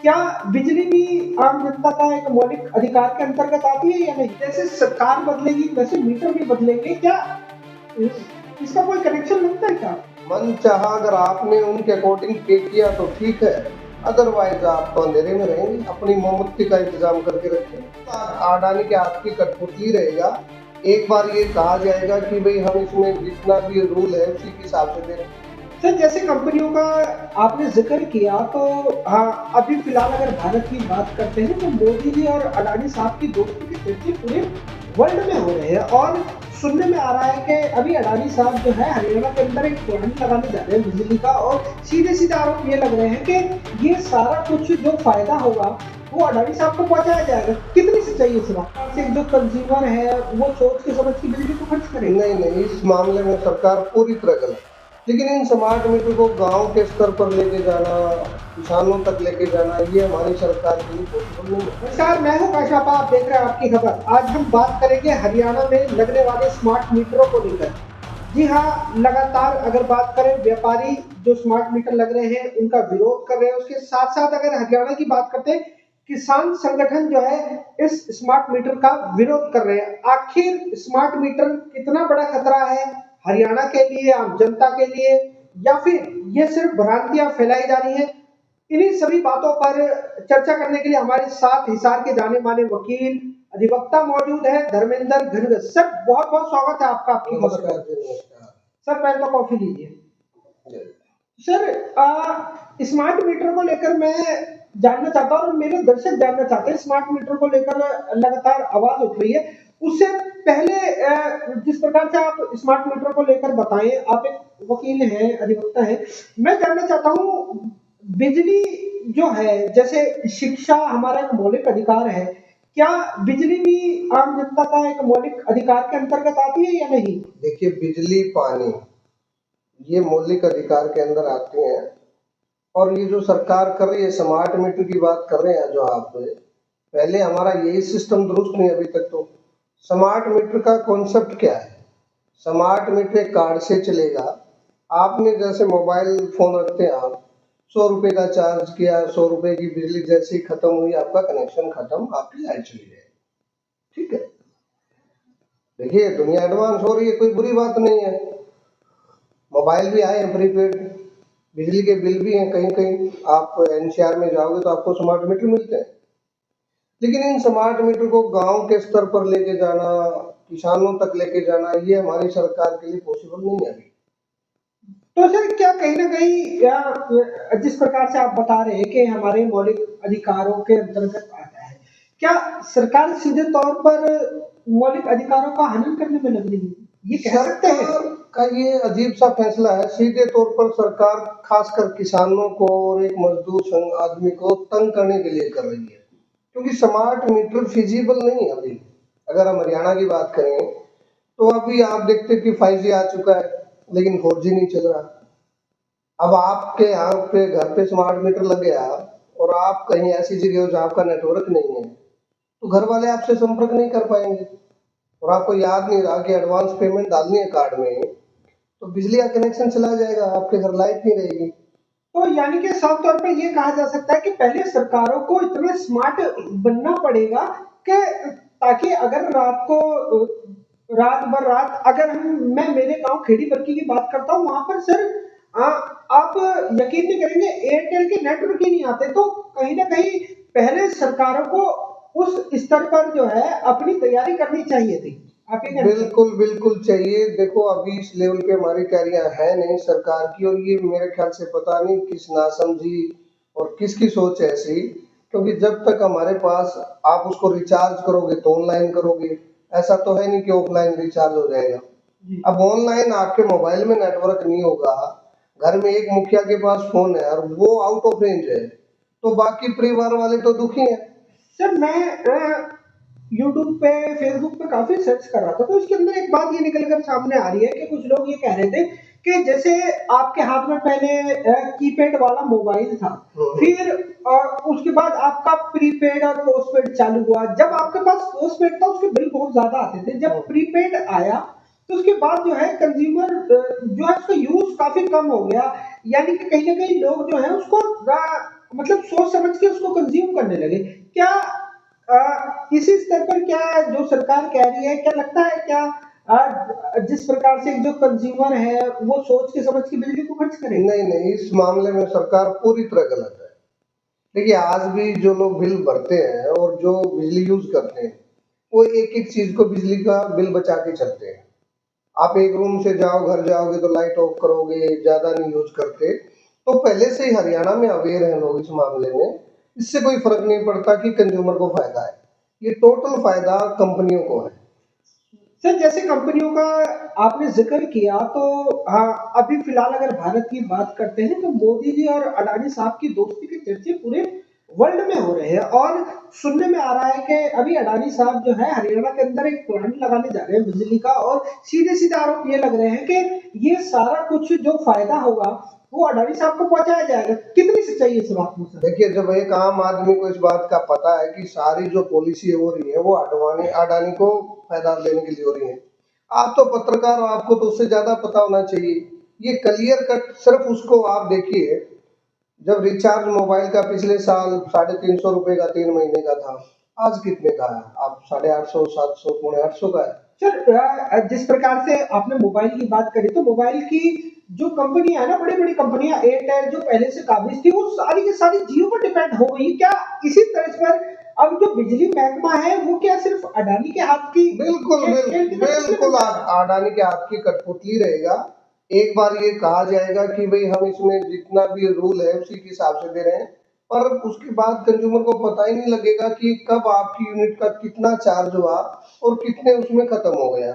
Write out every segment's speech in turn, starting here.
क्या बिजली भी आम जनता का एक मौलिक अधिकार के अंतर्गत आती है या नहीं? जैसे सरकार बदलेगी वैसे मीटर भी बदलेंगे क्या? इसका कोई कनेक्शन लगता है क्या? मन चाहा अगर आपने उनके अकॉर्डिंग पे किया तो ठीक है, अदरवाइज आप तो अंधेरे में रहेंगे। अपनी मोमबत्ती का इंतजाम करके रखें। अडानी के हाथ की कठपुतली रहेगा। एक बार ये कहा जाएगा कि भाई हम इसमें जितना भी रूल है उसी के हिसाब से दे रहे हैं। सर जैसे कंपनियों का आपने जिक्र किया तो हाँ, अभी फिलहाल अगर भारत की बात करते हैं तो मोदी जी और अडानी साहब की दोस्ती की चर्चे पूरे वर्ल्ड में हो रहे हैं और सुनने में आ रहा है कि अभी अडानी साहब जो है हरियाणा के अंदर एक प्लांट लगाने जा रहे हैं बिजली का और सीधे सीधे आरोप ये लग रहे हैं कि ये सारा कुछ जो फायदा होगा वो अडानी साहब को पहुंचाया जाएगा। कितनी सच्चाई है इस बात से? जो कंज्यूमर है वो सोच के समझ की बिजली को खर्च करेगा। नहीं, इस मामले में सरकार पूरी तरह गलत है। लेकिन इन स्मार्ट मीटर को गांव के स्तर पर लेके जाना, किसानों तक लेके जाना, ये हमारी सरकार के लिए पॉसिबल नहीं है। नमस्कार, मैं हूं काशापा, आप देख रहे हैं आपकी खबर। आज हम बात करेंगे हरियाणा में लगने वाले स्मार्ट मीटरों को लेकर। जी हाँ, लगातार अगर बात करें व्यापारी जो स्मार्ट मीटर लग रहे हैं उनका विरोध कर रहे हैं, उसके साथ साथ अगर हरियाणा की बात करते हैं किसान संगठन जो है इस स्मार्ट मीटर का विरोध कर रहे हैं। आखिर स्मार्ट मीटर कितना बड़ा खतरा है हरियाणा के लिए, आम जनता के लिए, या फिर ये सिर्फ भ्रांतियां फैलाई जा रही हैं? इन्हीं सभी बातों पर चर्चा करने के लिए हमारे साथ हिसार के जाने माने वकील अधिवक्ता मौजूद है धर्मेंद्र घनग। सर बहुत बहुत स्वागत है आपका आपकी खबर पर। नमस्कार। सर पहले तो कॉफी लीजिए। सर स्मार्ट मीटर को लेकर मैं जानना चाहता हूँ और मेरे दर्शक जानना चाहते हैं, स्मार्ट मीटर को लेकर लगातार आवाज उठ रही है। उससे पहले जिस प्रकार से आप स्मार्ट मीटर को लेकर बताएं, आप एक वकील हैं, अधिवक्ता हैं, मैं जानना चाहता हूँ बिजली जो है, जैसे शिक्षा हमारा एक मौलिक अधिकार है, क्या बिजली भी आम जनता का एक मौलिक अधिकार के अंतर्गत आती है या नहीं? देखिए, बिजली पानी ये मौलिक अधिकार के अंदर आते हैं। और ये जो सरकार कर रही है स्मार्ट मीटर की बात कर रहे हैं जो आप, पहले हमारा यही सिस्टम दुरुस्त नहीं अभी तक। तो स्मार्ट मीटर का कॉन्सेप्ट क्या है? स्मार्ट मीटर एक कार्ड से चलेगा। आपने जैसे मोबाइल फोन रखते हैं, आप 100 रुपए का चार्ज किया, 100 रुपए की बिजली जैसे ही खत्म हुई आपका कनेक्शन खत्म, आपकी लाइट चली जाएगी। ठीक है, देखिए दुनिया एडवांस हो रही है, कोई बुरी बात नहीं है। मोबाइल भी आए हैं प्रीपेड, बिजली के बिल भी हैं। कहीं कहीं आप एनसीआर में जाओगे तो आपको स्मार्ट मीटर मिलते हैं। लेकिन इन स्मार्ट मीटर को गांव के स्तर पर लेके जाना, किसानों तक लेके जाना, ये हमारी सरकार के लिए पॉसिबल नहीं है अभी। तो सर क्या कहीं ना कहीं या जिस प्रकार से आप बता रहे हैं कि हमारे मौलिक अधिकारों के अंतर्गत आता है, क्या सरकार सीधे तौर पर मौलिक अधिकारों का हनन करने में लग रही है, ये कह सकते हैं? सरकार का ये अजीब सा फैसला है। सीधे तौर पर सरकार खासकर किसानों को और एक मजदूर संघ आदमी को तंग करने के लिए कर रही है, क्योंकि स्मार्ट मीटर फिजिबल नहीं है अभी। अगर हम हरियाणा की बात करें तो अभी आप देखते हैं कि 5G आ चुका है, लेकिन 4G नहीं चल रहा। अब आपके यहाँ पे घर पे स्मार्ट मीटर लग गया और आप कहीं ऐसी जगह हो जहाँ आपका नेटवर्क नहीं है, तो घर वाले आपसे संपर्क नहीं कर पाएंगे। और आपको याद नहीं रहा कि एडवांस पेमेंट डालनी है कार्ड में, तो बिजली का कनेक्शन चला जाएगा, आपके घर लाइट नहीं रहेगी। तो यानी कि साफ तौर पे ये कहा जा सकता है कि पहले सरकारों को इतना स्मार्ट बनना पड़ेगा कि ताकि अगर रात भर रात, अगर मैं मेरे गांव खेड़ी बरकी की बात करता हूँ, वहां पर सर आ, आप यकीन नहीं करेंगे एयरटेल के नेटवर्क ही नहीं आते। तो कहीं ना कहीं पहले सरकारों को उस स्तर पर जो है अपनी तैयारी करनी चाहिए थी। आप ये कहना चाहते हैं? बिल्कुल बिल्कुल चाहिए। देखो अभी इस लेवल पे हमारी तैयारियां है नहीं सरकार की, और ये मेरे ख्याल से पता नहीं किस नासमझी और किसकी सोच है ऐसी। क्योंकि जब तक हमारे पास आप उसको रिचार्ज करोगे तो ऑनलाइन करोगे, ऐसा तो है नहीं कि ऑफलाइन रिचार्ज हो जाएगा। जी। अब ऑनलाइन आपके मोबाइल में नेटवर्क नहीं होगा, घर में एक मुखिया के पास फोन है और वो आउट ऑफ रेंज है, तो बाकी परिवार वाले तो दुखी हैं। सर मैं यूट्यूब पे फेसबुक पे काफी सर्च कर रहा था तो इसके अंदर एक बात ये निकल कर सामने आ रही है कि कुछ लोग ये कह रहे थे कि जैसे आपके हाथ में पहले कीपैड वाला मोबाइल था, फिर उसके बाद आपका प्रीपेड और पोस्टपेड चालू हुआ। जब आपके पास पोस्टपेड था उसके बिल बहुत ज्यादा आते थे, जब प्रीपेड आया तो उसके बाद जो है कंज्यूमर जो है उसका यूज काफी कम हो गया। यानी कि कहीं ना कहीं लोग जो है उसको मतलब सोच समझ के उसको कंज्यूम करने लगे। क्या इसी स्तर पर क्या जो सरकार कह रही है, क्या लगता है क्या जिस प्रकार से जो कंज्यूमर है वो सोच के समझ के बिजली को खर्च करेगा? नहीं नहीं, इस मामले में सरकार पूरी तरह गलत है। देखिए, आज भी जो लोग बिल भरते हैं और जो बिजली यूज करते हैं, वो एक एक चीज को बिजली का बिल बचा के चलते हैं। आप एक रूम से जाओ, घर जाओगे तो लाइट ऑफ करोगे, ज्यादा नहीं यूज करते। तो पहले से ही हरियाणा में अवेयर हैं लोग इस मामले में। इससे कोई फर्क नहीं पड़ता कि कंज्यूमर को फायदा है, ये टोटल फायदा कंपनियों को है। सर जैसे कंपनियों का आपने जिक्र किया तो हाँ, अभी फिलहाल अगर भारत की बात करते हैं तो मोदी जी और अडानी साहब की दोस्ती की चर्चे पूरे वर्ल्ड में हो रहे हैं और सुनने में आ रहा है कि अभी अडानी साहब जो है हरियाणा के अंदर एक प्लांट लगाने जा रहे हैं बिजली का और सीधे सीधे आरोप ये लग रहे हैं कि ये सारा कुछ जो फायदा होगा वो अडानी साहब को पहुंचाया जाएगा। कितनी सच्चाई है इस बात में सर? देखिए, जब एक आम आदमी को इस बात का पता है कि सारी जो पॉलिसी हो रही है वो अडवाणी अडानी को फायदा देने के लिए हो रही है, आप तो पत्रकार हो, आपको तो उससे ज्यादा पता होना चाहिए। ये क्लियर कट, सिर्फ उसको आप देखिए। जब रिचार्ज मोबाइल का पिछले साल 350 रुपए का 3 महीने का था, आज कितने का है? आप 850, 700, 850 का है। सर जिस प्रकार से आपने मोबाइल की बात करी तो मोबाइल की जो कंपनियां है ना, बड़ी बड़ी कंपनियां एयरटेल जो पहले से काबिज थी वो सारी की सारी जियो पर डिपेंड हो गई। क्या इसी तरह पर अब जो बिजली महकमा है वो क्या सिर्फ अडानी के हाथ की बिल्कुल खेल की कठपुतली बन बिल्कुल जाएगा? अडानी के हाथ की कठपुतली रहेगा। एक बार ये कहा जाएगा कि भाई हम इसमें जितना भी रूल है उसी के हिसाब से दे रहे हैं, पर उसके बाद कंज्यूमर को पता ही नहीं लगेगा कि कब आपकी यूनिट का कितना चार्ज हुआ और कितने उसमें खत्म हो गया।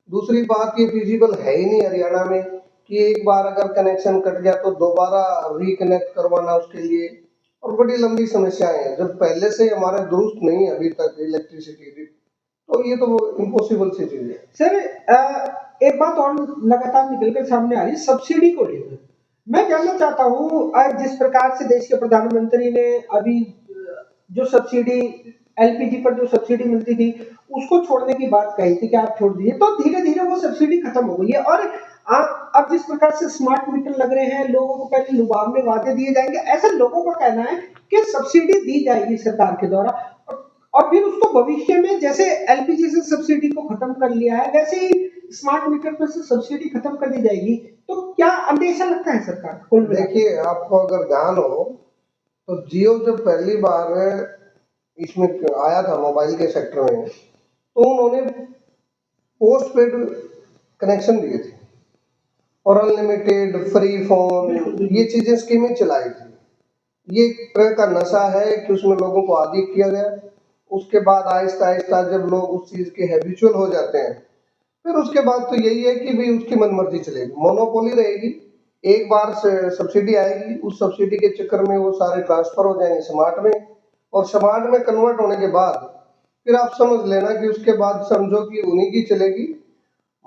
दूसरी बात, ये फिजिबल है ही नहीं हरियाणा में कि एक बार अगर कनेक्शन कट गया तो दोबारा रिकनेक्ट करवाना उसके लिए, और बड़ी लंबी समस्याएं हैं। जब पहले से हमारे दुरुस्त नहीं है अभी तक इलेक्ट्रिसिटी, तो ये तो इम्पॉसिबल सी चीज है। सर एक बात और लगातार निकलकर सामने आ रही है सब्सिडी को लेकर। मैं जानना चाहता हूँ जिस प्रकार से देश के प्रधानमंत्री ने अभी जो सब्सिडी एलपीजी पर जो सब्सिडी मिलती थी उसको छोड़ने की बात कही थी कि आप छोड़ दीजिए, तो धीरे धीरे वो सब्सिडी खत्म हो गई है और अब जिस प्रकार से स्मार्ट मीटर लग रहे हैं लोगों को पहले लुभावने में वादे दिए जाएंगे, ऐसा लोगों का कहना है कि सब्सिडी दी जाएगी सरकार के द्वारा और फिर उसको भविष्य में जैसे एलपीजी से सब्सिडी को खत्म कर लिया है वैसे ही स्मार्ट मीटर पर से सब्सिडी खत्म कर दी जाएगी। तो क्या अंदेशा लगता है सरकार को? देखिए, आपको अगर ध्यान हो तो जियो जब पहली बार इसमें आया था मोबाइल के सेक्टर में, तो उन्होंने पोस्ट पेड कनेक्शन दिए थे और अनलिमिटेड फ्री फोन, ये चीजें स्कीमें चलाई थी। ये एक तरह का नशा है कि उसमें लोगों को आदी किया गया। उसके बाद आहिस्ता आहिस्ता जब लोग उस चीज के हैबिचुअल हो जाते हैं, फिर उसके बाद तो यही है कि भाई उसकी मनमर्जी चलेगी, मोनोपोली रहेगी। एक बार से सब्सिडी आएगी, उस सब्सिडी के चक्कर में वो सारे ट्रांसफर हो जाएंगे स्मार्ट में, और स्मार्ट में कन्वर्ट होने के बाद फिर आप समझ लेना कि उसके बाद समझो कि उन्हीं की चलेगी।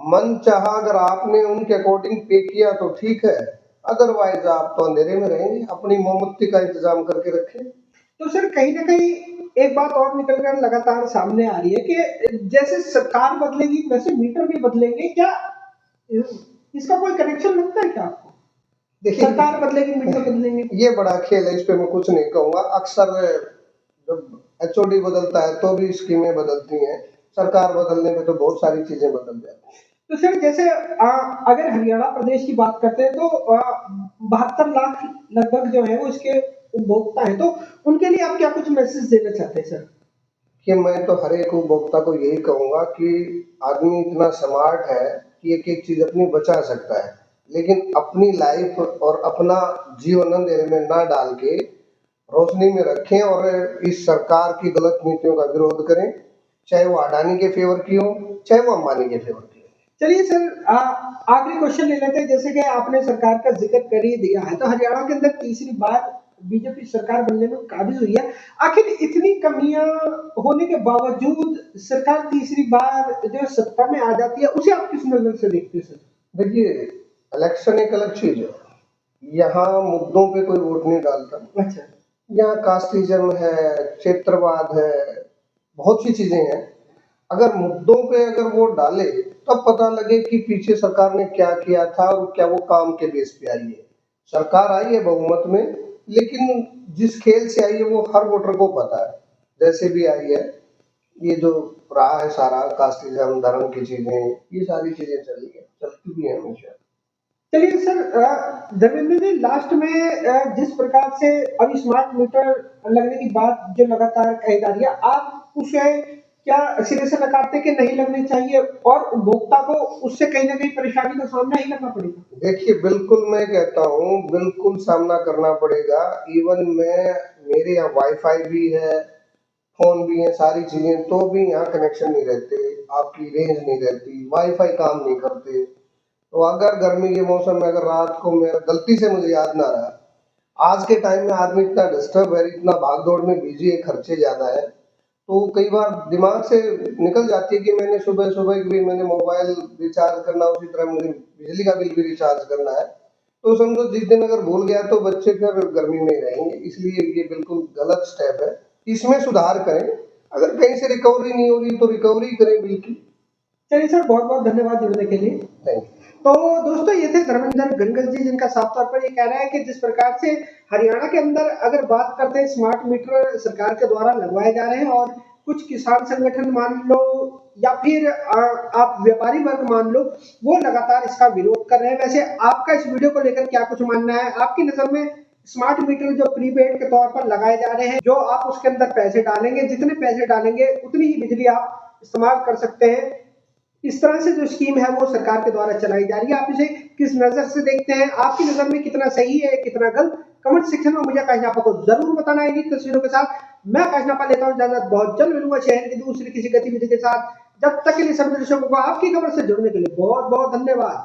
मन चाहा अगर आपने उनके अकॉर्डिंग पे किया तो ठीक है, अदरवाइज आप तो अंधेरे में रहेंगे। अपनी मोमबत्ती का इंतजाम करके रखें। तो सर कहीं ना कहीं एक बात और निकल कर लगातार सामने आ रही है कि जैसे सरकार बदलेगी वैसे मीटर भी बदलेंगे। क्या इसका कोई कनेक्शन लगता है क्या आपको? देखिए, सरकार बदलेगी मीटर बदलेंगे? ये बड़ा खेल है, इस पे मैं कुछ नहीं कहूंगा। अक्सर जब एचओडी बदलता है तो भी स्कीमें बदलती हैं, सरकार बदलने में तो बहुत सारी चीजें बदल जाती हैं। तो सर जैसे अगर हरियाणा प्रदेश की बात करते हैं तो 72 लाख लगभग जो है वो इसके उपभोक्ता हैं, तो उनके लिए आप क्या कुछ मैसेज देना चाहते हैं सर? कि मैं तो हर एक उपभोक्ता को यही कहूंगा कि आदमी इतना स्मार्ट है कि एक एक चीज अपनी बचा सकता है, लेकिन अपनी लाइफ और अपना जीवन अंधेरे में ना डाल के रोशनी में रखें और इस सरकार की गलत नीतियों का विरोध करें, चाहे वो अडानी के फेवर की हो, चाहे वो अंबानी के फेवर की हो। चलिए सर आखिरी क्वेश्चन ले लेते हैं। जैसे कि आपने सरकार का जिक्र कर ही दिया है, तो हरियाणा के अंदर तीसरी बार बीजेपी सरकार बनने में काबिज हुई है। आखिर इतनी कमियां होने के बावजूद सरकार तीसरी बार जो सत्ता में आ जाती है उसे आप किस नजर से देखते हैं सर? देखिए, इलेक्शन एक अलग चीज है, यहाँ मुद्दों पे कोई वोट नहीं डालता। अच्छा। यहाँ कास्टिज्म है, क्षेत्रवाद है, बहुत सी चीजें हैं। अगर मुद्दों पे अगर वोट डाले तब पता लगे कि पीछे सरकार ने क्या किया था और क्या वो काम के बेस पे आई है। सरकार आई है बहुमत में, लेकिन जिस खेल से आई है वो हर वोटर को पता है, जैसे भी आई है। ये जो रहा है सारा कास्टिज्म, धर्म की चीजें, ये सारी चीजें चली है, चलती भी है हमेशा। चलिए सर, धर्मेंद्र जी, लास्ट में जिस प्रकार से अभी स्मार्ट मीटर लगने की बात जो लगातार कही जा रही है, आप उसे क्या सिरे से नकारते कि नहीं लगने चाहिए और उपभोक्ता को उससे कहीं ना कहीं परेशानी का सामना ही करना पड़ेगा? देखिए, बिल्कुल मैं कहता हूँ, बिल्कुल सामना करना पड़ेगा। इवन मेरे यहाँ वाईफाई भी है, फ़ोन भी है, सारी चीज़ें, तो भी यहाँ कनेक्शन नहीं रहते, आपकी रेंज नहीं रहती, वाईफाई काम नहीं करते। तो अगर गर्मी के मौसम में अगर रात को मेरा गलती से मुझे याद ना रहा, आज के टाइम में आदमी इतना डिस्टर्ब है, इतना भाग-दौड़ में बिज़ी है, खर्चे ज़्यादा है, तो कई बार दिमाग से निकल जाती है कि मैंने सुबह-सुबह भी मैंने मोबाइल रिचार्ज करना, उसी तरह मुझे बिजली का बिल भी रिचार्ज करना है। तो समझो जिस दिन अगर भूल गया तो बच्चे फिर गर्मी में ही रहेंगे, इसलिए ये बिल्कुल गलत स्टेप है। इसमें सुधार करें, अगर कहीं से रिकवरी नहीं हो रही तो रिकवरी करें बिल की। चलिए सर, बहुत बहुत धन्यवाद जुड़ने के लिए। Thank you. तो दोस्तों, ये थे धर्मेंद्र गंगल जी, जिनका साफ तौर पर ये कहना है कि जिस प्रकार से हरियाणा के अंदर अगर बात करते हैं, स्मार्ट मीटर सरकार के द्वारा लगवाए जा रहे हैं और कुछ किसान संगठन मान लो या फिर आप व्यापारी वर्ग मान लो, वो लगातार इसका विरोध कर रहे हैं। वैसे आपका इस वीडियो को लेकर क्या कुछ मानना है? आपकी नज़र में स्मार्ट मीटर जो प्रीपेड के तौर पर लगाए जा रहे हैं, जो आप उसके अंदर पैसे डालेंगे, जितने पैसे डालेंगे उतनी ही बिजली आप इस्तेमाल कर सकते हैं, इस तरह से जो स्कीम है वो सरकार के द्वारा चलाई जा रही है। आप इसे किस नज़र से देखते हैं? आपकी नज़र में कितना सही है, कितना गलत? कमेंट सेक्शन में मुझे काशनापा को जरूर बताना है। इन्हीं तस्वीरों के साथ मैं काशनापा लेता हूँ इजाजत। बहुत जल्द मिलूंगा शहर की दूसरी किसी गतिविधि के साथ। जब तक के लिए सभी दर्शकों को आपकी खबर से जुड़ने के लिए बहुत बहुत धन्यवाद।